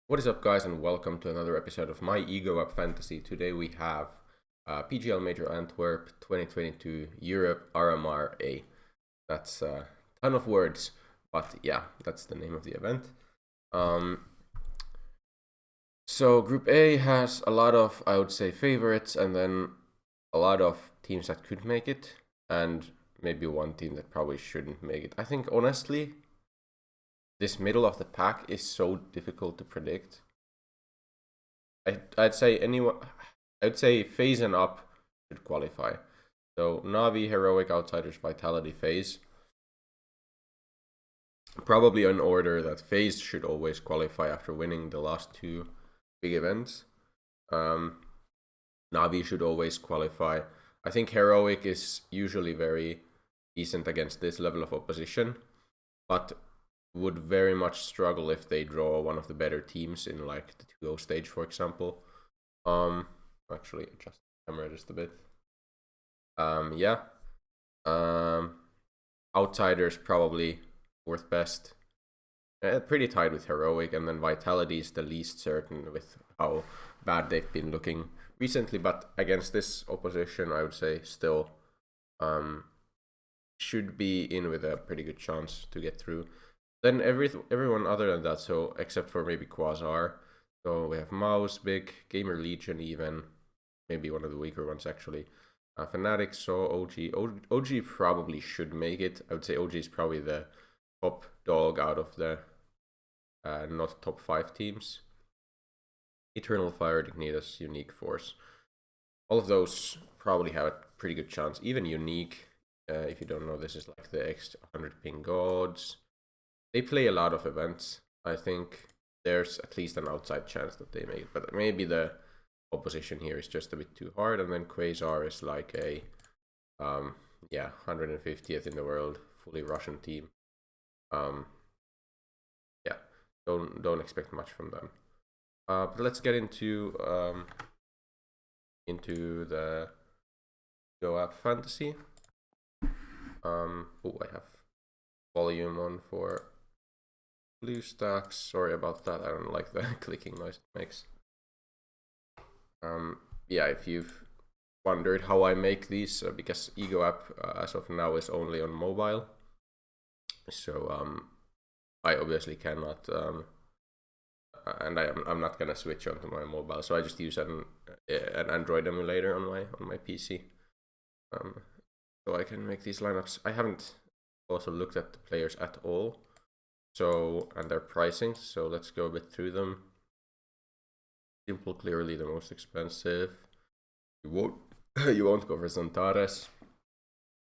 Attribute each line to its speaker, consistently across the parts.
Speaker 1: What is up, guys, and welcome to another episode of my Ego Up Fantasy. Today we have PGL Major Antwerp 2022 Europe RMR A. That's a ton of words, but yeah, that's the name of the event. So Group A has a lot of, I would say, favorites, and then a lot of teams that could make it, and maybe one team that probably shouldn't make it. I think, honestly, this middle of the pack is so difficult to predict. I'd say anyone. I'd say phase and up should qualify. So Navi, Heroic, Outsiders, Vitality, phase. Probably in order that phase should always qualify after winning the last two big events. Navi should always qualify. I think Heroic is usually very decent against this level of opposition, but would very much struggle if they draw one of the better teams in like the 2-0 stage, for example. Actually adjust the camera just a bit. Yeah. Outsiders probably fourth best. Pretty tied with Heroic, and then Vitality is the least certain with how bad they've been looking recently. But against this opposition, I would say still should be in with a pretty good chance to get through. Then everyone other than that, so except for maybe Quasar. So we have Mouse, Big, Gamer Legion even, maybe one of the weaker ones actually. Fnatic, so OG probably should make it. I would say OG is probably the top dog out of the not top 5 teams. Eternal Fire, Dignitas, Unique Force. All of those probably have a pretty good chance. Even Unique, if you don't know, this is like the X100 ping gods. They play a lot of events. I think there's at least an outside chance that they make it, but maybe the opposition here is just a bit too hard. And then Quasar is like a 150th in the world, fully Russian team. Yeah, don't expect much from them. But let's get into the Go App Fantasy. I have volume on for BlueStacks. Sorry about that. I don't like the clicking noise it makes. Yeah, if you've wondered how I make these, because Ego App as of now is only on mobile, so I obviously cannot, and I'm not gonna switch onto my mobile. So I just use an Android emulator on my PC, so I can make these lineups. I haven't also looked at the players at all, so and their pricing. So let's go a bit through them. Simple, clearly the most expensive. You won't go for Zantares.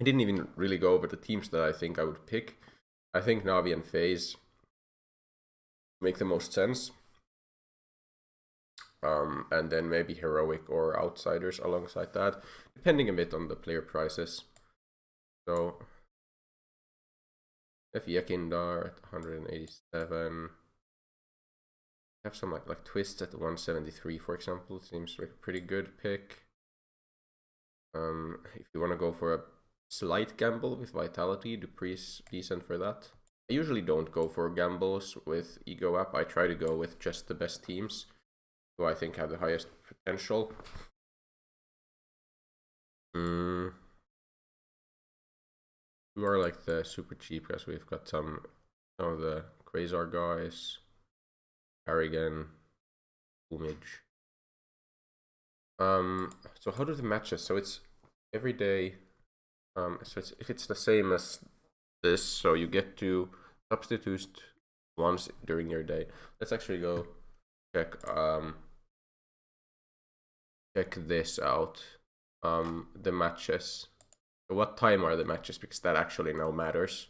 Speaker 1: I didn't even really go over the teams that I think I would pick. I think Navi and FaZe make the most sense. And then maybe Heroic or Outsiders alongside that, depending a bit on the player prices. So Yakindar at 187. Have some like Twists at 173, for example. Seems like a pretty good pick. If you want to go for a slight gamble with Vitality, Dupree's decent for that. I usually don't go for gambles with Ego App. I try to go with just the best teams who I think have the highest potential. Who are like the super cheap guys? We've got some of the Quasar guys, Harrigan, Umage. So how do the matches? So it's every day. So if it's the same as this, so you get to substitute once during your day. Let's actually go check this out. The matches. So what time are the matches? Because that actually now matters.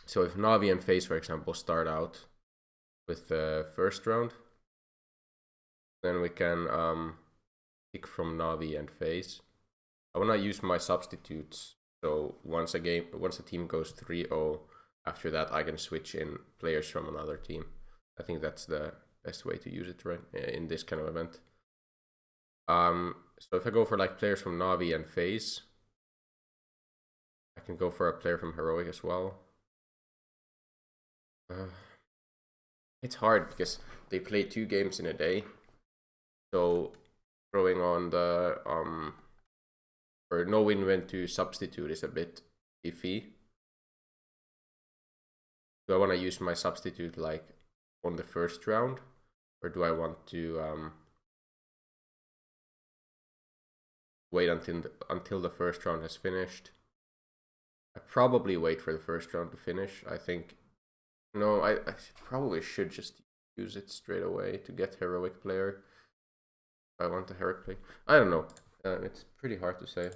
Speaker 1: So if Navi and FaZe, for example, start out with the first round, then we can pick from Navi and FaZe. I wanna use my substitutes. So once a team goes 3-0, after that I can switch in players from another team. I think that's the best way to use it, right, in this kind of event. So if I go for like players from Navi and FaZe, I can go for a player from Heroic as well. It's hard because they play 2 games in a day. So throwing on the or knowing when to substitute is a bit iffy. Do I want to use my substitute like on the first round, or do I want to wait until the first round has finished? I probably wait for the first round to finish. I think no, I probably should just use it straight away to get heroic player. If I want a heroic play, I don't know. It's pretty hard to say.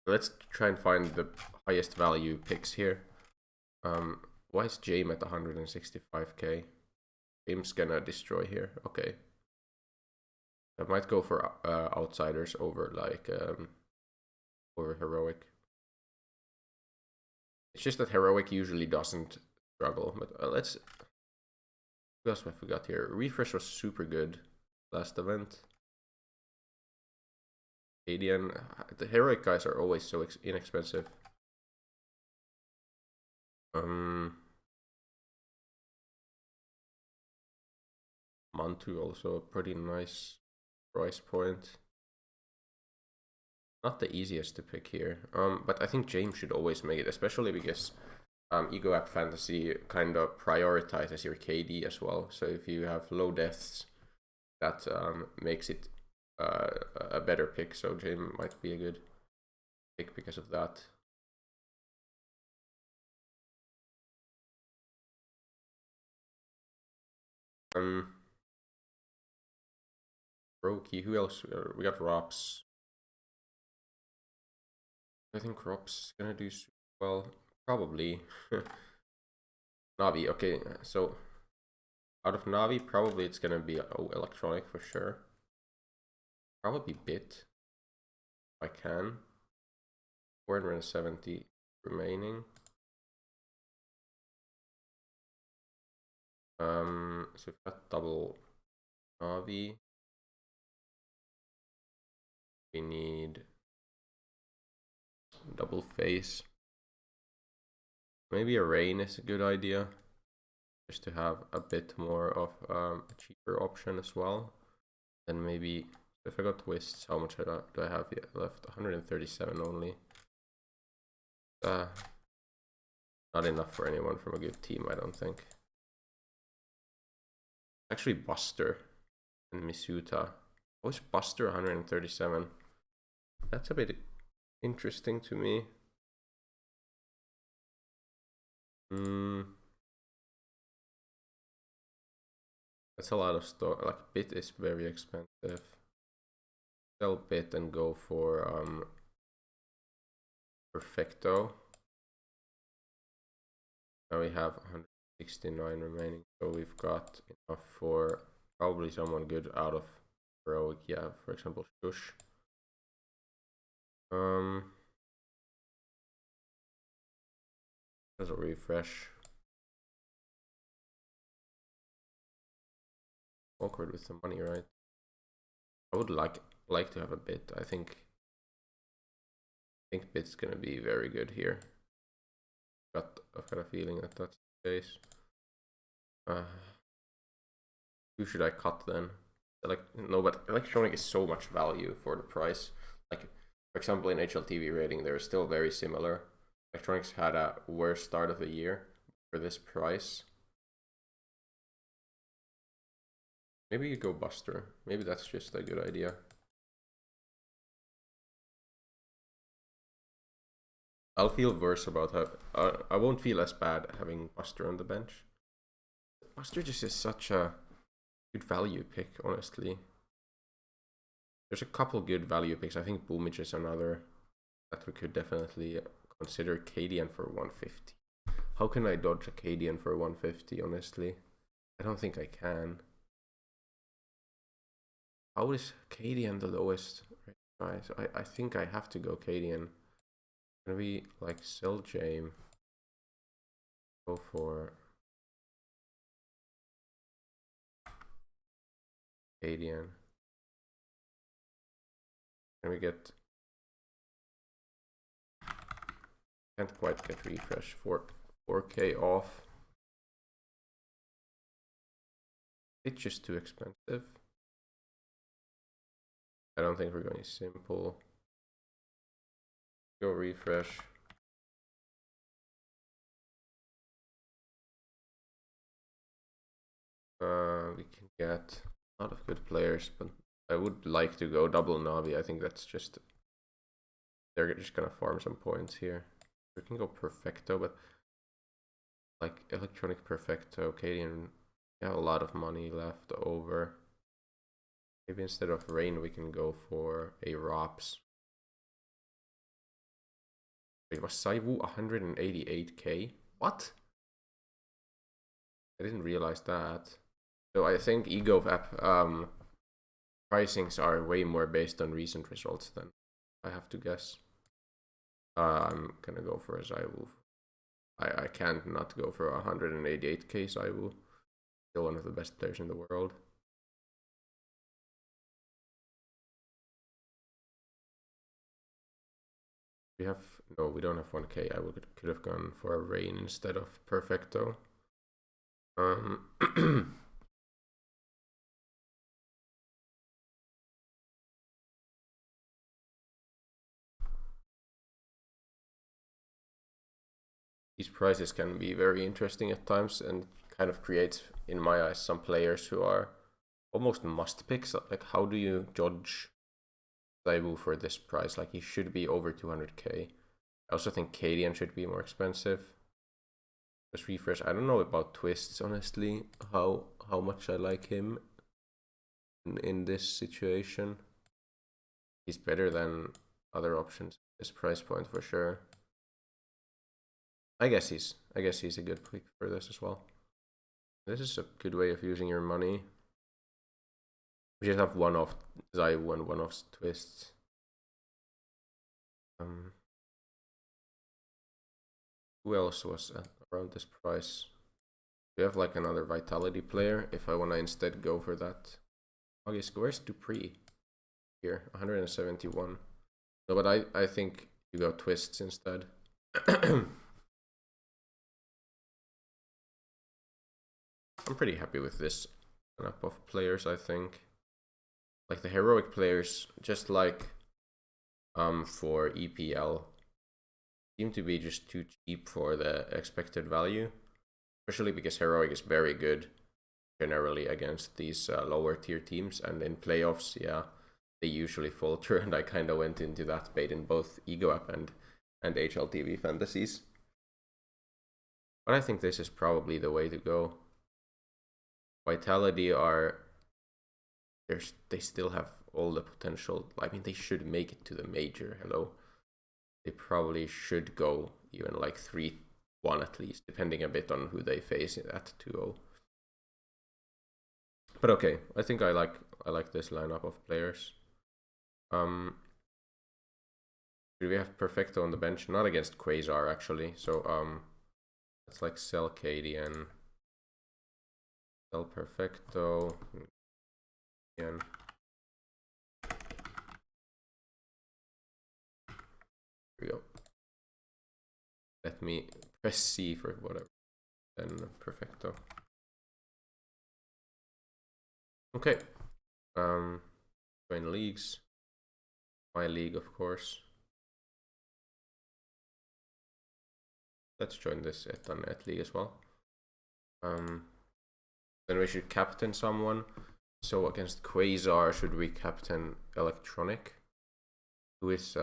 Speaker 1: Let's try and find the highest value picks here. Why is James at 165k? James gonna destroy here. Okay. I might go for outsiders over like over heroic. It's just that heroic usually doesn't struggle. But let's. What else I forgot here? Refresh was super good last event. Canadian. The heroic guys are always so inexpensive. Mantu also a pretty nice price point. Not the easiest to pick here. But I think James should always make it, especially because Ego App Fantasy kind of prioritizes your KD as well. So if you have low deaths, that makes it a better pick. So James might be a good pick because of that. Roki, who else? We got Rops. I think Rops is gonna do well. Probably. Navi, okay, so out of Navi, probably it's gonna be electronic for sure. Probably Bit, if I can. 470 remaining. So we've got double Navi. We need double face. Maybe a Rain is a good idea, just to have a bit more of a cheaper option as well. Then maybe if I got twists, how much do I have left? 137 only. Not enough for anyone from a good team, I don't think. Actually, Buster and Misuta. How is Buster 137? That's a bit interesting to me. That's a lot of stock. Like Bit is very expensive. Sell Bit and go for Perfecto. Now we have 169 remaining, so we've got enough for probably someone good out of heroic. Yeah, for example, Shush. There's a refresh. Awkward with the money, right? I would like to have a Bit. I think Bit's gonna be very good here. I've got a feeling that that's the case. Who should I cut then? No, but electronic is so much value for the price. Like, for example, in HLTV rating, they're still very similar. Electronics had a worse start of the year for this price. Maybe you go Buster. Maybe that's just a good idea. I'll feel worse about how I won't feel as bad having Buster on the bench. Buster just is such a good value pick, honestly. There's a couple good value picks. I think Boomage is another that we could definitely consider. Cadian for 150. How can I dodge a Cadian for 150, honestly? I don't think I can. How is Cadian the lowest price? I think I have to go Cadian. Can we like sell James? Go for Cadian. Can we get? Can't quite get refresh for 4K off. It's just too expensive. I don't think we're going simple. Go refresh. We can get a lot of good players, but I would like to go double Navi. I think that's just, they're just gonna farm some points here. We can go Perfecto, but like Electronic Perfecto, Cadian, we have a lot of money left over. Maybe instead of Rain, we can go for a Rops. Wait, was Saivu 188k? What? I didn't realize that. So I think Ego app pricings are way more based on recent results than I have to guess. I'm gonna go for a Saivu. I can't not go for 188k Saivu. Still one of the best players in the world. We have, no, we don't have 1k. I could have gone for a Rain instead of Perfecto. These prices can be very interesting at times and kind of creates, in my eyes, some players who are almost must picks. Like, how do you judge Saivu for this price? Like, he should be over 200k. I also think Cadian should be more expensive. Just refresh. I don't know about Twists, honestly, how much I like him in this situation. He's better than other options at this price point for sure. I guess he's a good pick for this as well. This is a good way of using your money. We just have one off Zaiwu and one off Twists. Who else was around this price? We have like another Vitality player if I want to instead go for that. Okay, so where's Dupree? Here, 171. No, but I think you go Twists instead. I'm pretty happy with this lineup of players, I think. Like the heroic players, just like for EPL, seem to be just too cheap for the expected value. Especially because heroic is very good generally against these lower tier teams, and in playoffs, yeah, they usually falter, and I kind of went into that bait in both Ego App and HLTV fantasies. But I think this is probably the way to go. Vitality they still have all the potential. I mean, they should make it to the major. Hello, they probably should go even like 3-1 at least, depending a bit on who they face at 2-0. But okay, I think I like this lineup of players. Do we have Perfecto on the bench? Not against Quasar actually. So let's like sell Cadian. Sell Perfecto. Again. Here we go. Let me press C for whatever. Then Perfecto. Okay. Join leagues. My league, of course. Let's join this Etanet league as well. Then we should captain someone. So against Quasar, should we captain Electronic? Who is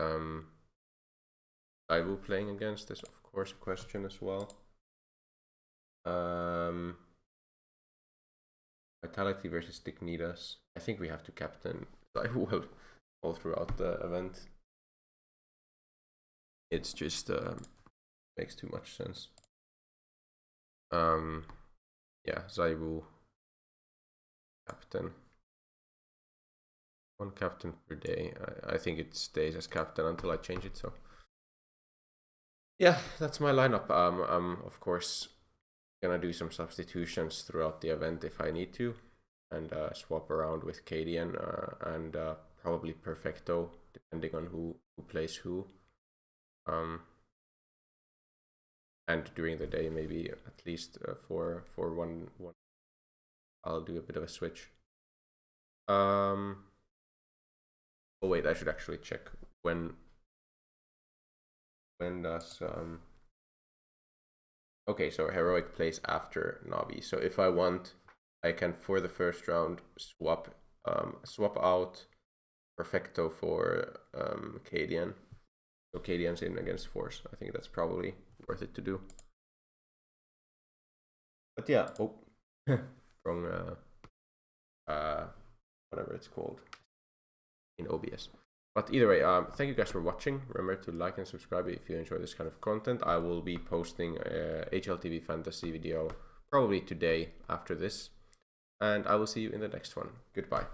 Speaker 1: Ivo playing against? Is of course a question as well. Vitality versus Dignitas. I think we have to captain Ivo all throughout the event. It's just makes too much sense. Yeah, Zaiwu captain. One captain per day. I think it stays as captain until I change it. So yeah, that's my lineup. Of course gonna do some substitutions throughout the event if I need to, and swap around with Cadian and probably Perfecto depending on who plays who. And during the day maybe at least for one I'll do a bit of a switch. Oh wait, I should actually check when does okay, so heroic plays after Navi. So if I want, I can for the first round swap out Perfecto for Cadian. So Cadian's in against Force. I think that's probably worth it to do. But yeah, oh, wrong whatever it's called in OBS. But either way, thank you guys for watching. Remember to like and subscribe if you enjoy this kind of content. I will be posting a HLTV Fantasy video probably today after this. And I will see you in the next one. Goodbye.